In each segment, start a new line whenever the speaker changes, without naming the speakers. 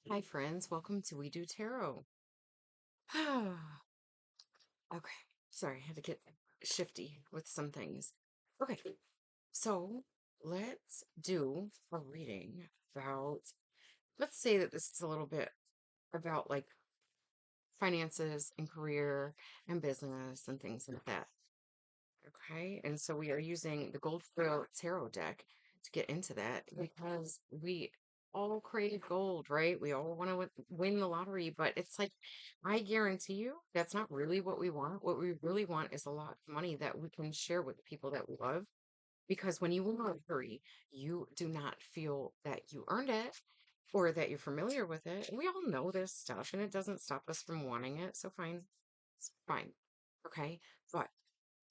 Hi, friends. Welcome to We Do Tarot. Okay. Sorry, I had to get shifty with some things. Okay. So let's do a reading about, let's say that this is a little bit about like finances and career and business and things like that. Okay. And so we are using the Gold Foil Tarot deck to get into that because we all crave gold, right? We all want to win the lottery, but it's like, I guarantee you that's not really what we want. What we really want is a lot of money that we can share with the people that we love. Because when you win the lottery, you do not feel that you earned it or that you're familiar with it. And we all know this stuff and it doesn't stop us from wanting it. So fine. It's fine. Okay. But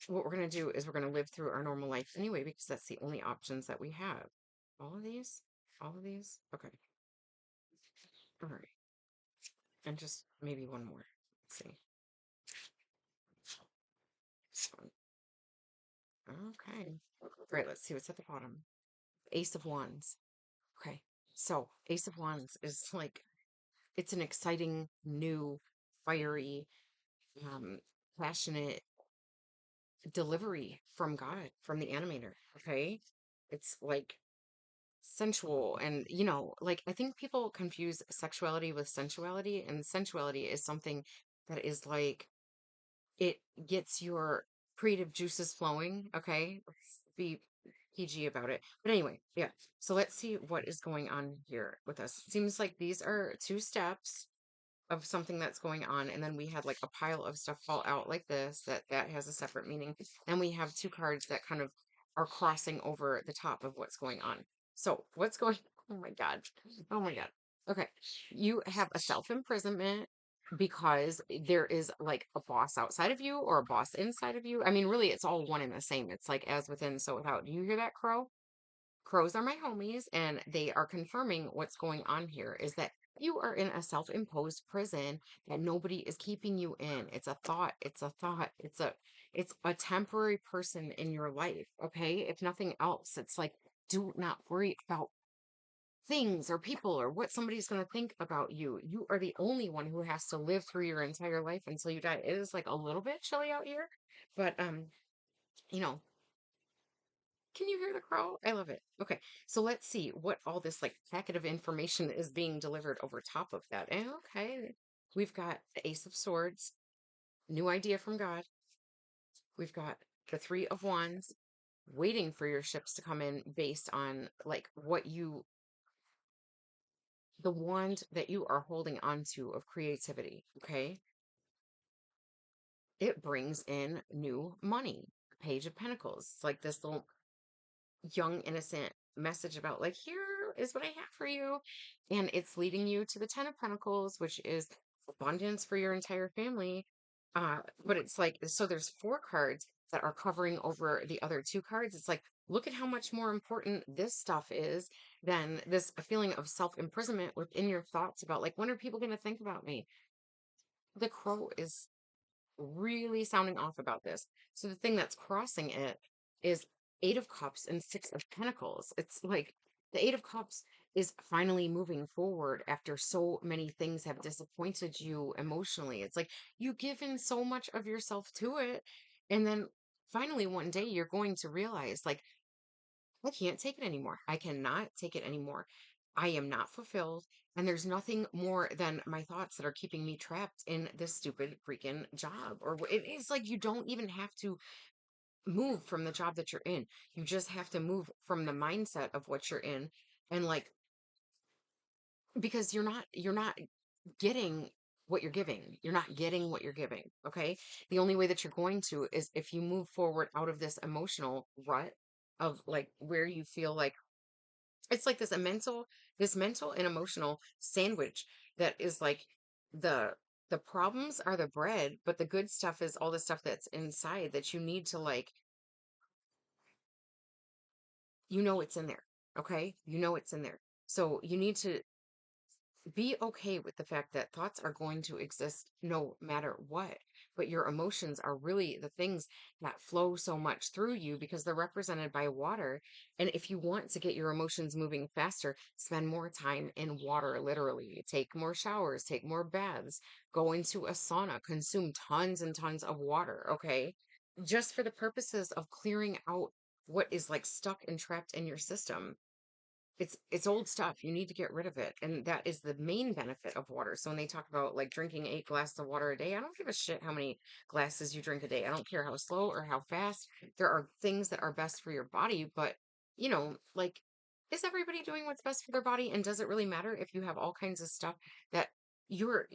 what we're going to do is we're going to live through our normal life anyway, because that's the only options that we have. All of these? All of these? Okay. All right. And just maybe one more. Let's see. This one. Okay. All right. Let's see what's at the bottom. Ace of Wands. Okay. So, Ace of Wands is like, it's an exciting, new, fiery, um, passionate delivery from God, from the animator. Okay. It's like sensual and like I think people confuse sexuality with sensuality, and sensuality is something that is like it gets your creative juices flowing. Okay, let's be PG about it, but anyway, yeah. So let's see what is going on here with us. Seems like these are two steps of something that's going on, and then we had like a pile of stuff fall out like this that has a separate meaning, and we have two cards that kind of are crossing over the top of what's going on. So what's going oh my god, oh my god. Okay, you have a self-imprisonment because there is like a boss outside of you or a boss inside of you. I mean, really, it's all one and the same. It's like as within, so without. Do you hear that, crow? Crows are my homies, and they are confirming what's going on here is that you are in a self-imposed prison that nobody is keeping you in. It's a thought, it's a thought, it's a temporary person in your life, okay? If nothing else, it's like do not worry about things or people or what somebody's going to think about you. You are the only one who has to live through your entire life until you die. It is like a little bit chilly out here, but you know, can you hear the crow? I love it. Okay, so let's see what all this like packet of information is being delivered over top of that. And okay, we've got the Ace of Swords, new idea from God. We've got the Three of Wands, waiting for your ships to come in based on like the wand that you are holding onto of creativity. Okay, it brings in new money. Page of Pentacles, it's like this little young innocent message about like here is what I have for you, and it's leading you to the Ten of Pentacles, which is abundance for your entire family. But it's like, so there's four cards that are covering over the other two cards. It's like, look at how much more important this stuff is than this feeling of self-imprisonment within your thoughts about like, when are people going to think about me? The crow is really sounding off about this. So the thing that's crossing it is Eight of Cups and Six of Pentacles. It's like the Eight of Cups is finally moving forward after so many things have disappointed you emotionally. It's like you've given so much of yourself to it. And then finally one day you're going to realize like I can't take it anymore. I cannot take it anymore. I am not fulfilled. And there's nothing more than my thoughts that are keeping me trapped in this stupid freaking job. Or it is like you don't even have to move from the job that you're in. You just have to move from the mindset of what you're in. And like, because you're not getting what you're giving. You're not getting what you're giving. Okay. The only way that you're going to is if you move forward out of this emotional rut of like where you feel like it's like this mental and emotional sandwich that is like the the problems are the bread, but the good stuff is all the stuff that's inside that you need to like, it's in there. Okay? You know it's in there. So you need to be okay with the fact that thoughts are going to exist no matter what. but your emotions are really the things that flow so much through you because they're represented by water. And if you want to get your emotions moving faster, spend more time in water, literally. Take more showers, take more baths, go into a sauna, consume tons and tons of water, okay? Just for the purposes of clearing out what is like stuck and trapped in your system. It's old stuff. You need to get rid of it. And that is the main benefit of water. So when they talk about like drinking 8 glasses of water a day, I don't give a shit how many glasses you drink a day. I don't care how slow or how fast. There are things that are best for your body, but like is everybody doing what's best for their body? And does it really matter if you have all kinds of stuff that your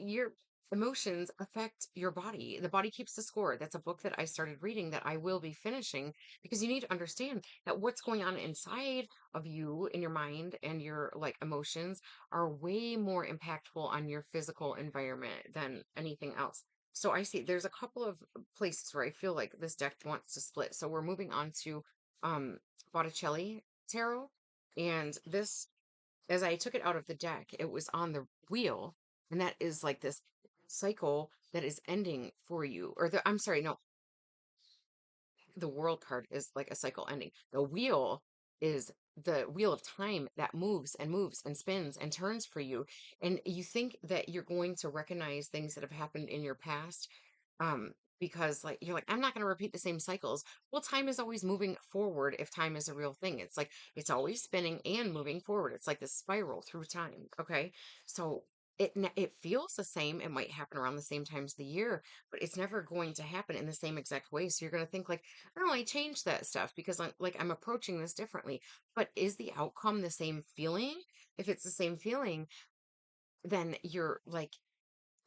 emotions affect your body? The body keeps the score. That's a book that I started reading that I will be finishing because you need to understand that what's going on inside of you in your mind and your like emotions are way more impactful on your physical environment than anything else. So I see there's a couple of places where I feel like this deck wants to split. So we're moving on to um Botticelli tarot. And this, as I took it out of the deck, it was on the wheel, and that is like this cycle that is ending for you. Or the I'm sorry, no, the world card is like a cycle ending. The wheel is the wheel of time that moves and spins and turns for you. And you think that you're going to recognize things that have happened in your past. Um, because like you're like, I'm not going to repeat the same cycles. Well, time is always moving forward if time is a real thing. It's like it's always spinning and moving forward. It's like this spiral through time. Okay. So it feels the same. It might happen around the same times of the year, but it's never going to happen in the same exact way. So you're going to think like, oh, I changed that stuff because I'm approaching this differently. But is the outcome the same feeling? If it's the same feeling, then you're like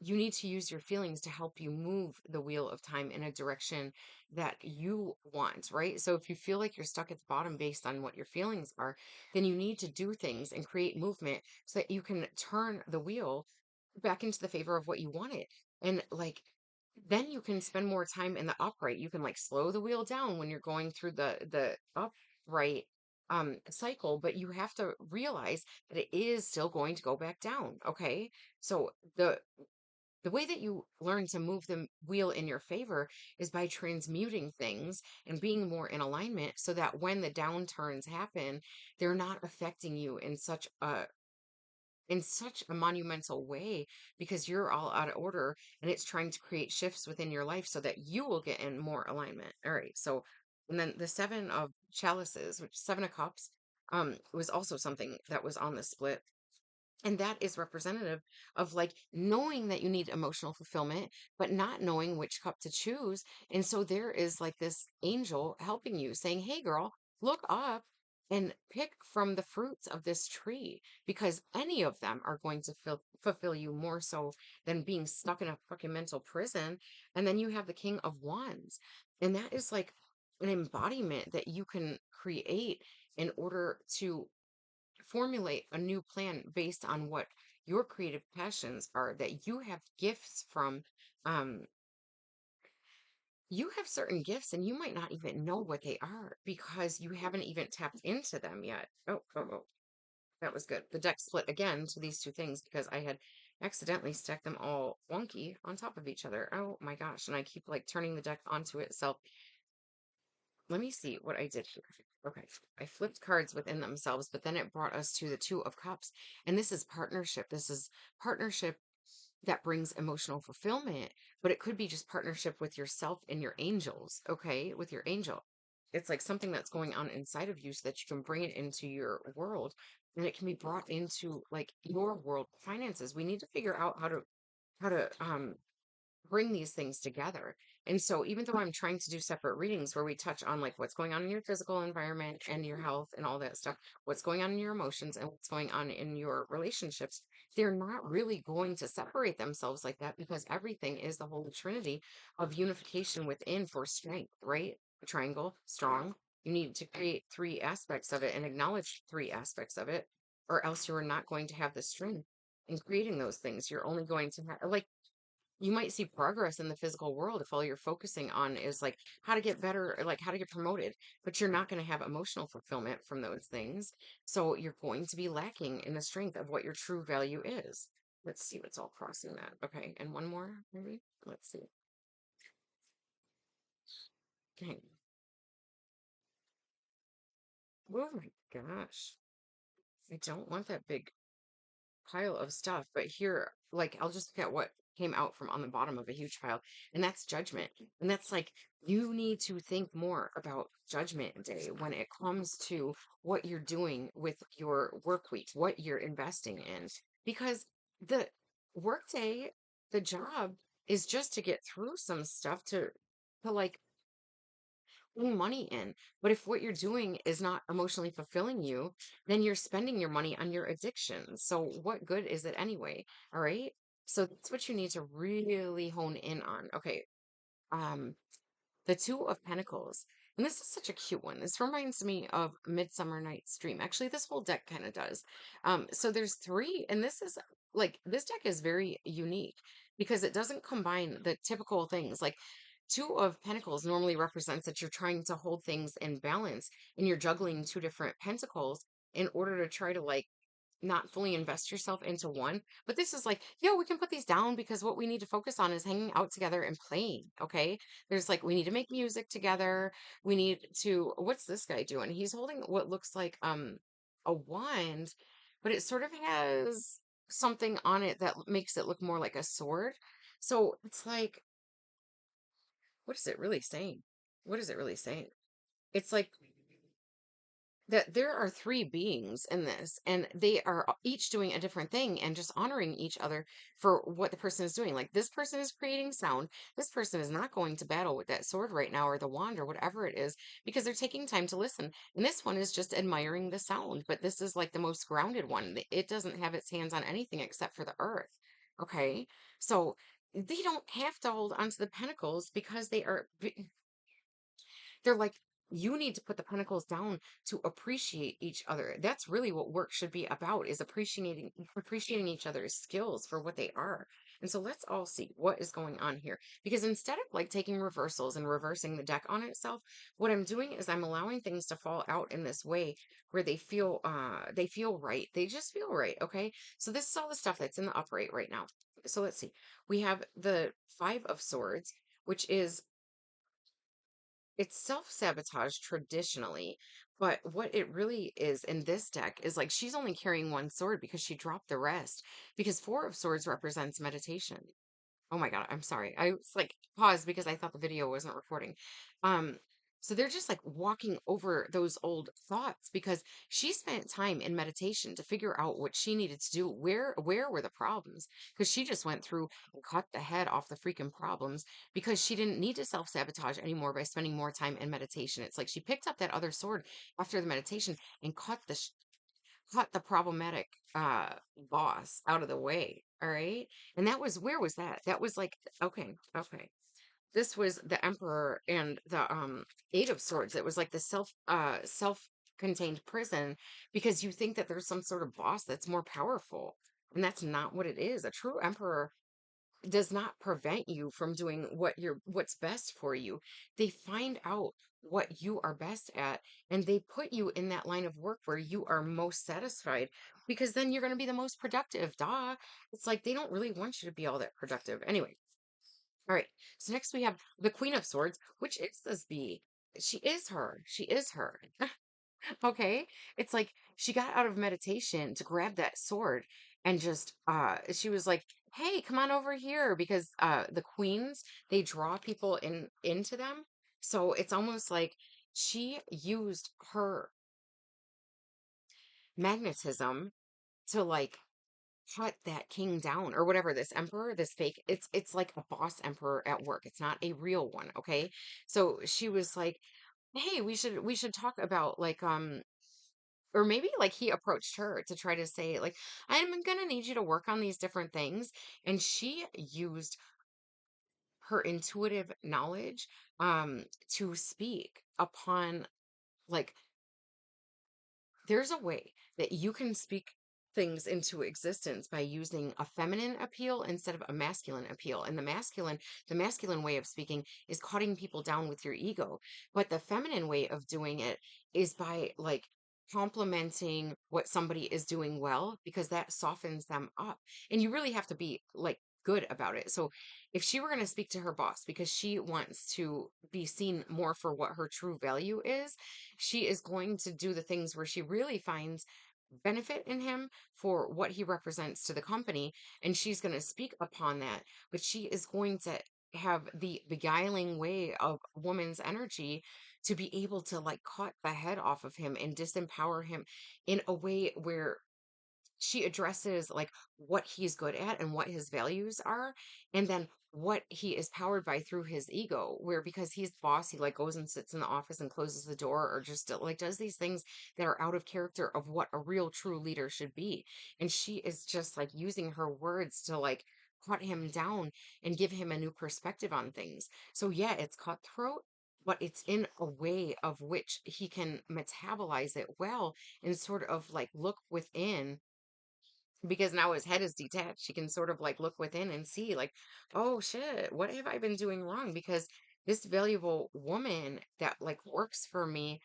you need to use your feelings to help you move the wheel of time in a direction that you want, right? So if you feel like you're stuck at the bottom based on what your feelings are, then you need to do things and create movement so that you can turn the wheel back into the favor of what you wanted. And like then you can spend more time in the upright. You can like slow the wheel down when you're going through the upright cycle, but you have to realize that it is still going to go back down. Okay. So the way that you learn to move the wheel in your favor is by transmuting things and being more in alignment so that when the downturns happen, they're not affecting you in such a monumental way because you're all out of order and it's trying to create shifts within your life so that you will get in more alignment. All right. So, and then the seven of chalices, which seven of cups, was also something that was on the split, and that is representative of like knowing that you need emotional fulfillment, but not knowing which cup to choose. And so there is like this angel helping you saying, hey, girl, look up and pick from the fruits of this tree because any of them are going to fulfill you more so than being stuck in a fucking mental prison. And then you have the King of Wands. And that is like an embodiment that you can create in order to formulate a new plan based on what your creative passions are that you have gifts from um you have certain gifts and you might not even know what they are because you haven't even tapped into them yet. Oh, that was good. The deck split again to these two things because I had accidentally stacked them all wonky on top of each other. Oh my gosh, and I keep like turning the deck onto itself. Let me see what I did here. Okay. I flipped cards within themselves, but then it brought us to the Two of Cups. And this is partnership. This is partnership that brings emotional fulfillment, but it could be just partnership with yourself and your angels, okay? With your angel. It's like something that's going on inside of you so that you can bring it into your world and it can be brought into like your world finances. We need to figure out how to bring these things together. And so even though I'm trying to do separate readings where we touch on like what's going on in your physical environment and your health and all that stuff, what's going on in your emotions and what's going on in your relationships, they're not really going to separate themselves like that because everything is the Holy Trinity of unification within for strength, right? A triangle, strong. You need to create three aspects of it and acknowledge three aspects of it, or else you are not going to have the strength in creating those things. You're only going to have like you might see progress in the physical world if all you're focusing on is like how to get better or like how to get promoted, but you're not going to have emotional fulfillment from those things. So you're going to be lacking in the strength of what your true value is. Let's see what's all crossing that. Okay. And one more, maybe. Let's see. Okay. Oh my gosh. I don't want that big pile of stuff, but here, like, I'll just look at what came out from on the bottom of a huge pile, and that's judgment. And that's like, you need to think more about judgment day when it comes to what you're doing with your work week, what you're investing in, because the work day, the job is just to get through some stuff to like putting money in. But if what you're doing is not emotionally fulfilling you, then you're spending your money on your addiction. So what good is it anyway? All right. So that's what you need to really hone in on. Okay. Um, the Two of Pentacles. And this is such a cute one. This reminds me of Midsummer Night's Dream. Actually, this whole deck kind of does. So there's three, and this is like this deck is very unique because it doesn't combine the typical things. Like Two of Pentacles normally represents that you're trying to hold things in balance and you're juggling two different pentacles in order to try to like not fully invest yourself into one. But this is like, yo, we can put these down because what we need to focus on is hanging out together and playing. Okay. There's like, we need to make music together. We need to, what's this guy doing? He's holding what looks like a wand, but it sort of has something on it that makes it look more like a sword. So it's like, what is it really saying? What is it really saying? It's like that there are three beings in this, and they are each doing a different thing and just honoring each other for what the person is doing. Like this person is creating sound. This person is not going to battle with that sword right now or the wand or whatever it is because they're taking time to listen. And this one is just admiring the sound, but this is like the most grounded one. It doesn't have its hands on anything except for the earth. Okay. So they don't have to hold onto the pentacles because they're like, you need to put the pentacles down to appreciate each other. That's really what work should be about, is appreciating each other's skills for what they are. And so let's all see what is going on here. Because instead of like taking reversals and reversing the deck on itself, what I'm doing is I'm allowing things to fall out in this way where they feel right. They just feel right. Okay. So this is all the stuff that's in the upright right now. So let's see. We have the Five of Swords, which is it's self-sabotage traditionally, but what it really is in this deck is like she's only carrying one sword because she dropped the rest because Four of Swords represents meditation. Oh my God, I'm sorry. I was like paused because I thought the video wasn't recording. Um, so they're just like walking over those old thoughts because she spent time in meditation to figure out what she needed to do. Where were the problems? Because she just went through and cut the head off the freaking problems because she didn't need to self-sabotage anymore by spending more time in meditation. It's like she picked up that other sword after the meditation and cut the problematic boss out of the way. All right. And that was, where was that? That was like, okay, okay. This was the Emperor and the Eight of Swords. It was like the self-contained prison because you think that there's some sort of boss that's more powerful. And that's not what it is. A true emperor does not prevent you from doing what's best for you. They find out what you are best at and they put you in that line of work where you are most satisfied because then you're going to be the most productive. Duh. It's like they don't really want you to be all that productive. Anyway, all right. So next we have the Queen of Swords, which is this bee. She is her. She is her. Okay. It's like she got out of meditation to grab that sword and just she was like, "Hey, come on over here," because the queens, they draw people into them. So it's almost like she used her magnetism to like cut that king down or whatever, this emperor, this fake, it's like a boss emperor at work. It's not a real one, okay? So she was like, "Hey, we should talk about like or maybe like he approached her to try to say like, I'm gonna need you to work on these different things, and she used her intuitive knowledge to speak upon like there's a way that you can speak things into existence by using a feminine appeal instead of a masculine appeal. And the masculine way of speaking is cutting people down with your ego, but the feminine way of doing it is by like complimenting what somebody is doing well because that softens them up. And you really have to be like good about it. So if she were going to speak to her boss because she wants to be seen more for what her true value is, she is going to do the things where she really finds benefit in him for what he represents to the company, and she's going to speak upon that, but she is going to have the beguiling way of woman's energy to be able to like cut the head off of him and disempower him in a way where she addresses like what he's good at and what his values are, and then what he is powered by through his ego, where because he's the boss he like goes and sits in the office and closes the door, or just like does these things that are out of character of what a real true leader should be. And she is just like using her words to like cut him down and give him a new perspective on things. So yeah, it's cutthroat, but it's in a way of which he can metabolize it well and sort of like look within, because now his head is detached. He can sort of like look within and see, like, oh shit, what have I been doing wrong? Because this valuable woman that like works for me,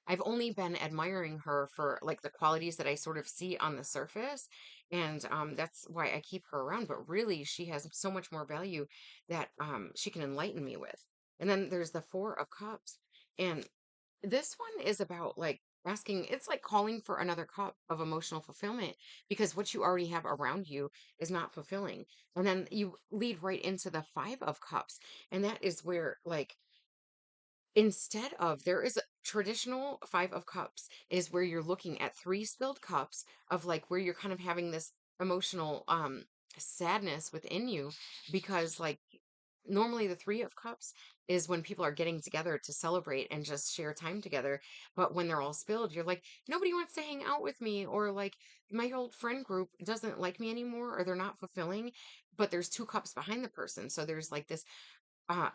I've only been admiring her for like the qualities that I sort of see on the surface. And that's why I keep her around. But really, she has so much more value that she can enlighten me with. And then there's the Four of Cups. And this one is about like asking, it's like calling for another cup of emotional fulfillment because what you already have around you is not fulfilling. And then you lead right into the Five of Cups. And that is where, like, instead of there is a traditional Five of Cups is where you're looking at three spilled cups of like where you're kind of having this emotional sadness within you because like normally the Three of Cups is when people are getting together to celebrate and just share time together. But when they're all spilled, you're like, nobody wants to hang out with me, or like my old friend group doesn't like me anymore, or they're not fulfilling. But there's two cups behind the person. So there's like this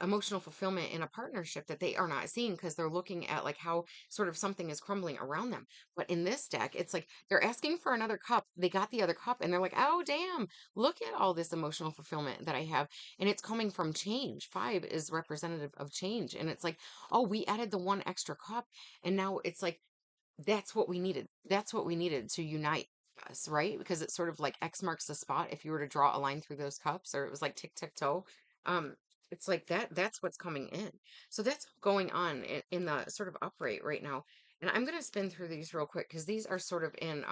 emotional fulfillment in a partnership that they are not seeing because they're looking at like how sort of something is crumbling around them. But in this deck, it's like they're asking for another cup. They got the other cup and they're like, oh, damn, look at all this emotional fulfillment that I have. And it's coming from change. Five is representative of change. And it's like, oh, we added the one extra cup. And now it's like, that's what we needed. That's what we needed to unite us, right? Because it's sort of like X marks the spot if you were to draw a line through those cups, or it was like tic tac toe. Um, it's like that. That's what's coming in. So that's going on in the sort of upright right now. And I'm gonna spin through these real quick because these are sort of in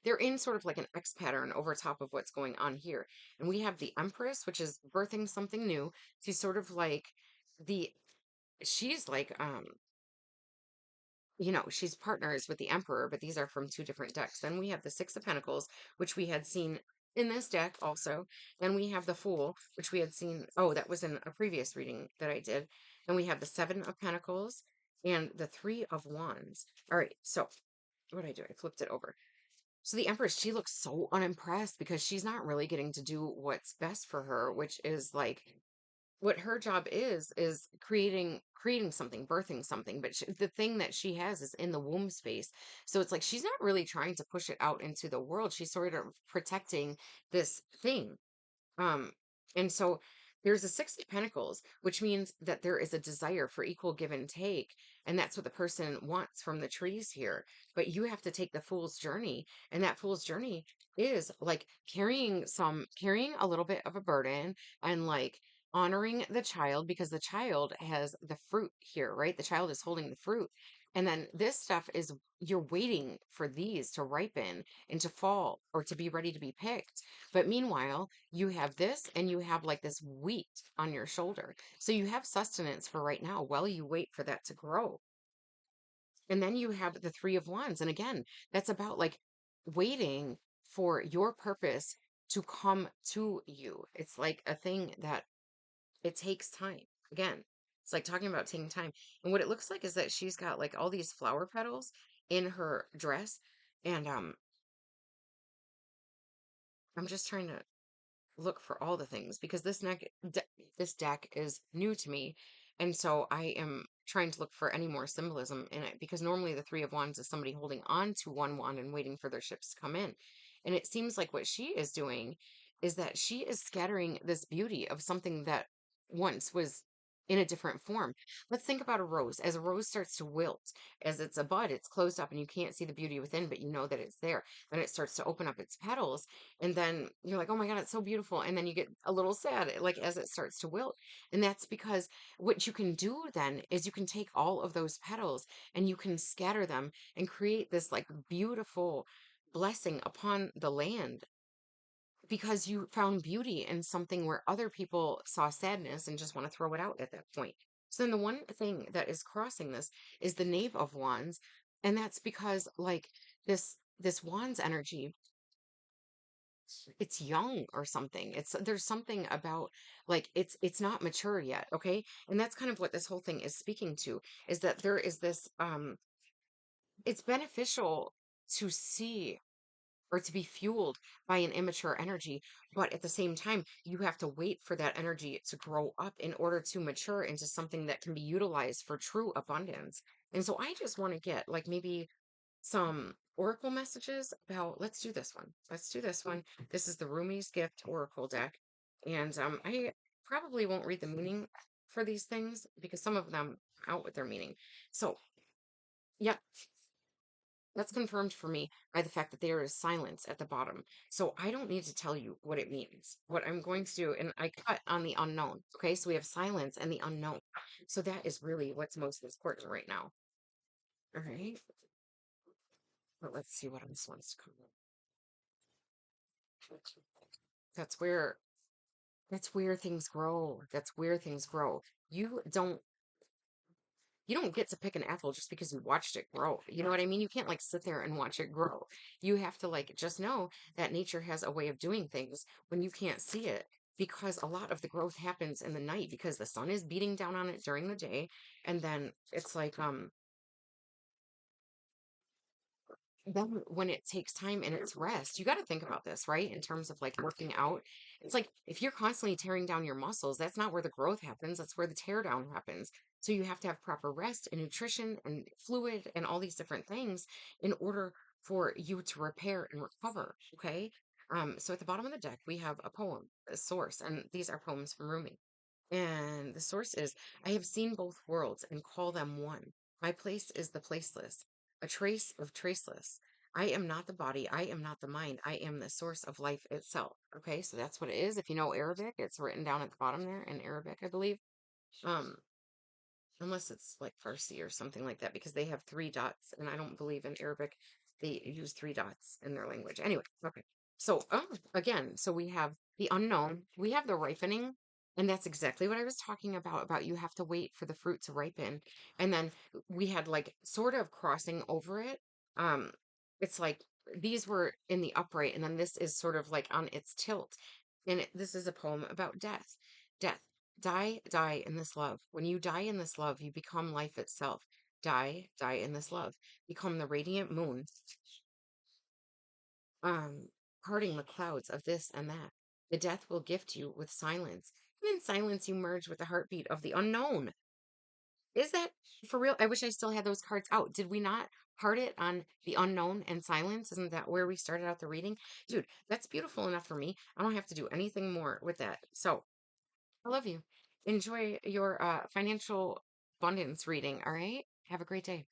they're in sort of like an X pattern over top of what's going on here. And we have the Empress, which is birthing something new. She's sort of like the she's like she's partners with the Emperor, but these are from two different decks. Then we have the Six of Pentacles, which we had seen in this deck also. Then we have the Fool, which we had seen. Oh, that was in a previous reading that I did. Then we have the Seven of Pentacles and the Three of Wands. All right, so what did I do? I flipped it over. So the Empress, she looks so unimpressed because she's not really getting to do what's best for her, which is like what her job is creating something, birthing something, but the thing that she has is in the womb space. So it's like she's not really trying to push it out into the world. She's sort of protecting this thing. um, and so there's a Six of Pentacles, which means that there is a desire for equal give and take. And that's what the person wants from the trees here. But you have to take the fool's journey. And that fool's journey is like carrying a little bit of a burden and like honoring the child because the child has the fruit here, right? The child is holding the fruit. And then this stuff is you're waiting for these to ripen and to fall or to be ready to be picked. But meanwhile, you have this and you have like this wheat on your shoulder. So you have sustenance for right now while you wait for that to grow. And then you have the Three of Wands. And again, that's about like waiting for your purpose to come to you. It's like a thing that it takes time. Again, it's like talking about taking time. And what it looks like is that she's got like all these flower petals in her dress. And I'm just trying to look for all the things because this deck is new to me, and so I am trying to look for any more symbolism in it because normally the Three of Wands is somebody holding on to one wand and waiting for their ships to come in. And it seems like what she is doing is that she is scattering this beauty of something that once was in a different form. Let's think about a rose. As a rose starts to wilt, as it's a bud, it's closed up and you can't see the beauty within, but you know that it's there. Then it starts to open up its petals, and then you're like, oh my God, it's so beautiful. And then you get a little sad, like as it starts to wilt. And that's because what you can do then is you can take all of those petals and you can scatter them and create this like beautiful blessing upon the land because you found beauty in something where other people saw sadness and just want to throw it out at that point. So then the one thing that is crossing this is the Knave of Wands, and that's because like this wands energy, it's young or something. It's there's something about like it's not mature yet, okay? And that's kind of what this whole thing is speaking to is that there is this it's beneficial to see or to be fueled by an immature energy. But at the same time, you have to wait for that energy to grow up in order to mature into something that can be utilized for true abundance. And so I just want to get like maybe some oracle messages about let's do this one. Let's do this one. This is the Rumi's Gift Oracle deck. And I probably won't read the meaning for these things because some of them out with their meaning. So, yeah, that's confirmed for me by the fact that there is silence at the bottom. So I don't need to tell you what it means. What I'm going to do, and I cut on the unknown. Okay, so we have silence and the unknown. So that is really what's most important right now. All right. But let's see what else wants to come up. That's where that's where things grow. That's where things grow. You don't you don't get to pick an apple just because you watched it grow. You know what I mean? You can't like sit there and watch it grow. You have to like just know that nature has a way of doing things when you can't see it because a lot of the growth happens in the night because the sun is beating down on it during the day and then it's like then when it takes time and it's rest, you got to think about this, right? In terms of like working out, it's like if you're constantly tearing down your muscles, that's not where the growth happens, that's where the tear down happens. So you have to have proper rest and nutrition and fluid and all these different things in order for you to repair and recover. Okay. So at the bottom of the deck, we have a poem, a source, and these are poems from Rumi. And the source is I have seen both worlds and call them one. My place is the placeless, a trace of traceless. I am not the body. I am not the mind. I am the source of life itself. Okay, so that's what it is. If you know Arabic, it's written down at the bottom there in Arabic, I believe. Um, unless it's like Farsi or something like that, because they have three dots, and I don't believe in Arabic they use three dots in their language. Anyway, okay. So again, so we have the unknown, we have the ripening, and that's exactly what I was talking about you have to wait for the fruit to ripen. And then we had like sort of crossing over it. Um, it's like these were in the upright, and then this is sort of like on its tilt. And this is a poem about death. Death. Die in this love. When you die in this love, you become life itself. Die in this love. Become the radiant moon, um, parting the clouds of this and that. The death will gift you with silence. And in silence, you merge with the heartbeat of the unknown. Is that for real? I wish I still had those cards out. Did we not heart it on the unknown and silence? Isn't that where we started out the reading? Dude, that's beautiful enough for me. I don't have to do anything more with that. So, I love you. Enjoy your financial abundance reading. All right. Have a great day.